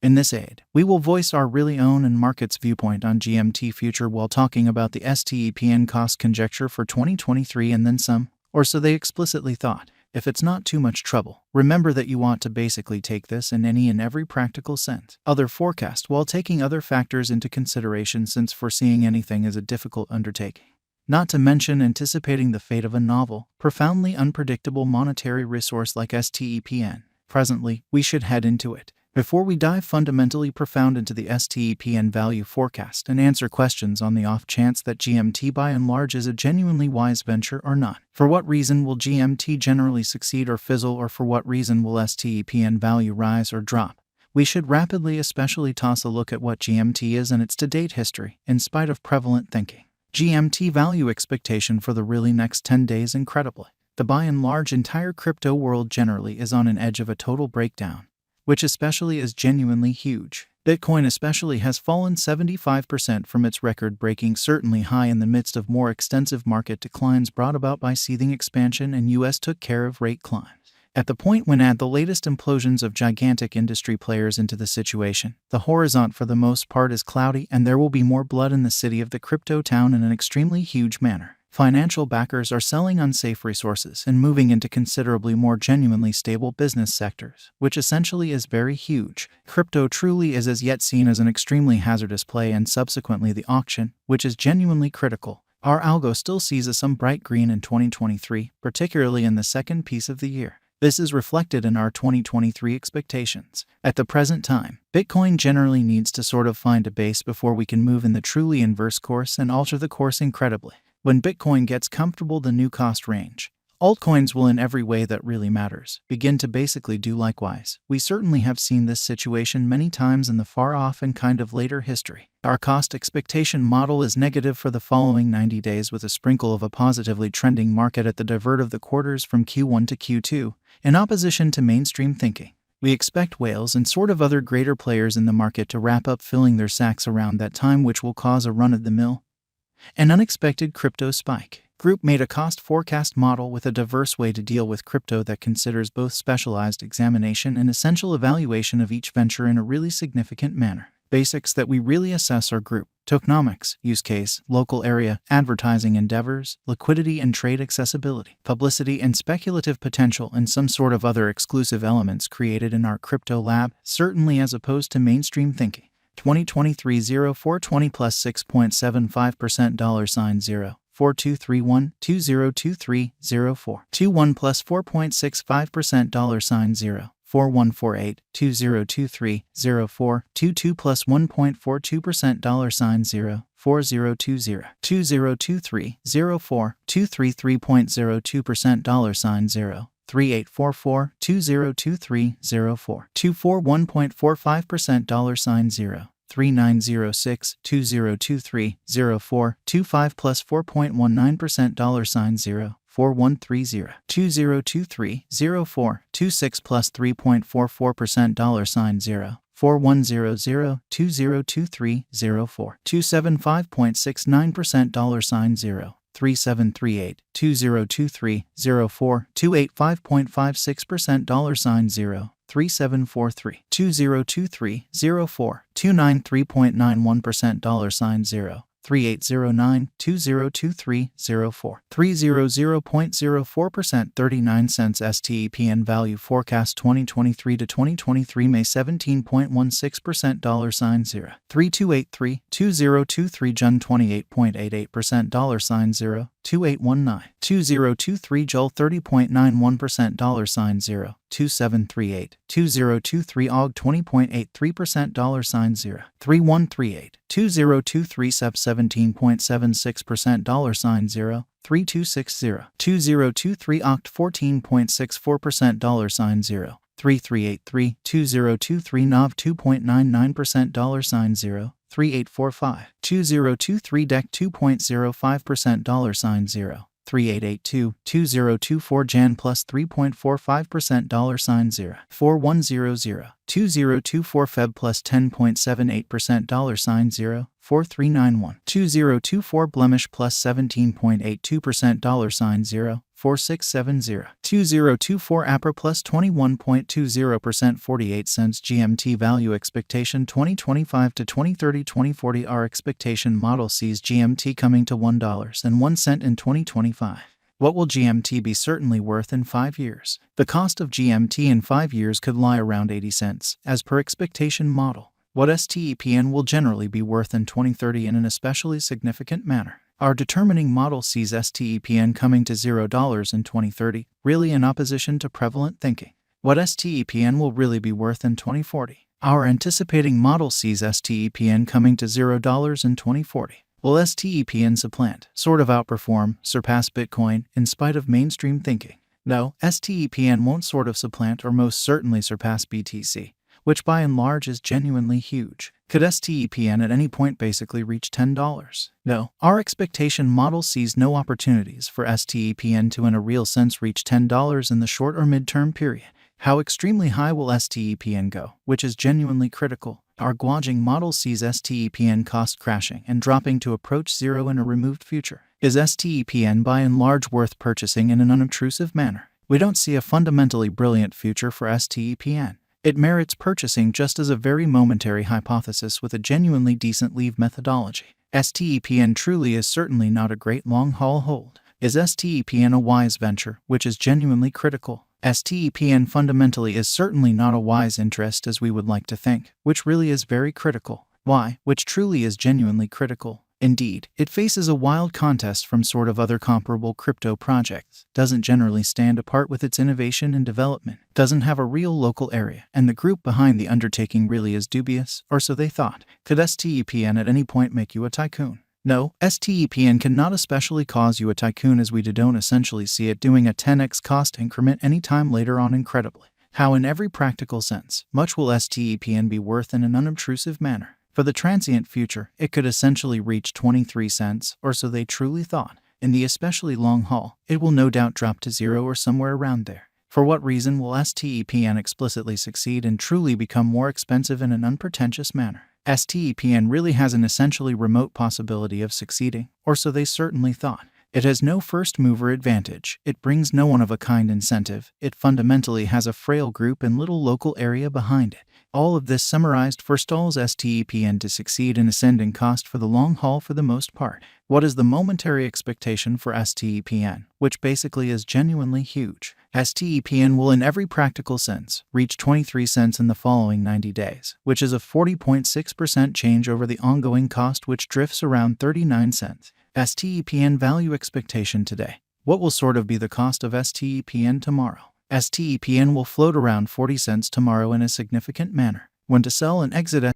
In this aid, we will voice our really own and market's viewpoint on GMT future while talking about the stepn cost conjecture for 2023 and then some, or so they explicitly thought. If it's not too much trouble, remember that you want to basically take this in any and every practical sense. Other forecast while taking other factors into consideration, since foreseeing anything is a difficult undertaking. Not to mention anticipating the fate of a novel, profoundly unpredictable monetary resource like stepn. Presently, we should head into it. Before we dive fundamentally profound into the stepn value forecast and answer questions on the off chance that GMT by and large is a genuinely wise venture or not. For what reason will GMT generally succeed or fizzle, or for what reason will stepn value rise or drop? We should rapidly especially toss a look at what GMT is and its to-date history, in spite of prevalent thinking. GMT value expectation for the really next 10 days. Incredibly, the by and large entire crypto world generally is on an edge of a total breakdown, which especially is genuinely huge. Bitcoin especially has fallen 75% from its record-breaking certainly high in the midst of more extensive market declines brought about by seething expansion and US took care of rate climbs. At the point when add the latest implosions of gigantic industry players into the situation, the horizon for the most part is cloudy and there will be more blood in the city of the crypto town in an extremely huge manner. Financial backers are selling unsafe resources and moving into considerably more genuinely stable business sectors, which essentially is very huge. Crypto truly is as yet seen as an extremely hazardous play, and subsequently the auction, which is genuinely critical. Our algo still sees some bright green in 2023, particularly in the second piece of the year. This is reflected in our 2023 expectations. At the present time, Bitcoin generally needs to sort of find a base before we can move in the truly inverse course and alter the course incredibly. When Bitcoin gets comfortable the new cost range, altcoins will in every way that really matters begin to basically do likewise. We certainly have seen this situation many times in the far off and kind of later history. Our cost expectation model is negative for the following 90 days with a sprinkle of a positively trending market at the divert of the quarters from Q1 to Q2, in opposition to mainstream thinking. We expect whales and sort of other greater players in the market to wrap up filling their sacks around that time, which will cause a run-of-the-mill, an unexpected crypto spike. Group made a cost forecast model with a diverse way to deal with crypto that considers both specialized examination and essential evaluation of each venture in a really significant manner. Basics that we really assess are group, tokenomics, use case, local area, advertising endeavors, liquidity and trade accessibility, publicity and speculative potential, and some sort of other exclusive elements created in our crypto lab, certainly as opposed to mainstream thinking. 2023 0420 plus 6.75% $0 4231 2023 04 21 plus 4.65% $0 4148 2023 04 22 plus 1.42% $0 4020 2023 04 233.02% $0 3844 2023 04 241.45% $0 3906 2023 04 25 plus 4.19% $0 4130 2023 04 26 plus 3.44% $0 4100 2023 04 275.69% $0 3738 2023 04 285.56% $0 3743 2023 04 293.91% $0 3809 2023 04 300.04% 39 cents STEPN value forecast 2023 to 2023 May 17.16% $0 3283 2023 June 28.88% $0 2819 2023 Jul 30.91% $0 2738 2023 AUG 20.83% $0 3138 2023 SEP 17.76% $0 3260 2023 OCT 14.64% $0 3383 2023 NAV 2.99% $0 3845 2023 DEC 2.05% $0 3882 2024 Jan plus 3.45% $0 4100 2024 Feb plus 10.78% $0 4391 2024 Blemish plus 17.82% $0 4670-2024 APR plus 21.20% 48 cents GMT value expectation 2025 to 2030 2040 our expectation model sees GMT coming to $1.01 in 2025. What will GMT be certainly worth in 5 years? The cost of GMT in 5 years could lie around 80 cents, as per expectation model. What stepn will generally be worth in 2030 in an especially significant manner. Our determining model sees stepn coming to $0 in 2030, really in opposition to prevalent thinking. What stepn will really be worth in 2040. Our anticipating model sees stepn coming to $0 in 2040. Will stepn supplant, sort of outperform, surpass Bitcoin, in spite of mainstream thinking? No, stepn won't sort of supplant or most certainly surpass BTC, which by and large is genuinely huge. Could stepn at any point basically reach $10? No, our expectation model sees no opportunities for stepn to in a real sense reach $10 in the short or mid-term period. How extremely high will stepn go, which is genuinely critical? Our gauging model sees stepn cost crashing and dropping to approach zero in a removed future. Is stepn by and large worth purchasing in an unobtrusive manner? We don't see a fundamentally brilliant future for stepn. It merits purchasing just as a very momentary hypothesis with a genuinely decent leave methodology. stepn truly is certainly not a great long-haul hold. Is stepn a wise venture, which is genuinely critical? stepn fundamentally is certainly not a wise interest as we would like to think, which really is very critical. Why? Which truly is genuinely critical. Indeed, it faces a wild contest from sort of other comparable crypto projects, doesn't generally stand apart with its innovation and development, doesn't have a real local area, and the group behind the undertaking really is dubious, or so they thought. Could stepn at any point make you a tycoon? No, stepn cannot especially cause you a tycoon as we don't essentially see it doing a 10x cost increment anytime later on incredibly. How in every practical sense, much will stepn be worth in an unobtrusive manner? For the transient future, it could essentially reach 23 cents, or so they truly thought. In the especially long haul, it will no doubt drop to zero or somewhere around there. For what reason will stepn explicitly succeed and truly become more expensive in an unpretentious manner? stepn really has an essentially remote possibility of succeeding, or so they certainly thought. It has no first-mover advantage, it brings no one-of-a-kind incentive, it fundamentally has a frail group and little local area behind it. All of this summarized forestalls stepn to succeed in ascending cost for the long haul for the most part. What is the momentary expectation for stepn, which basically is genuinely huge? stepn will in every practical sense reach 23 cents in the following 90 days, which is a 40.6% change over the ongoing cost which drifts around 39 cents. stepn value expectation today. What will sort of be the cost of stepn tomorrow? stepn will float around 40 cents tomorrow in a significant manner. When to sell and exit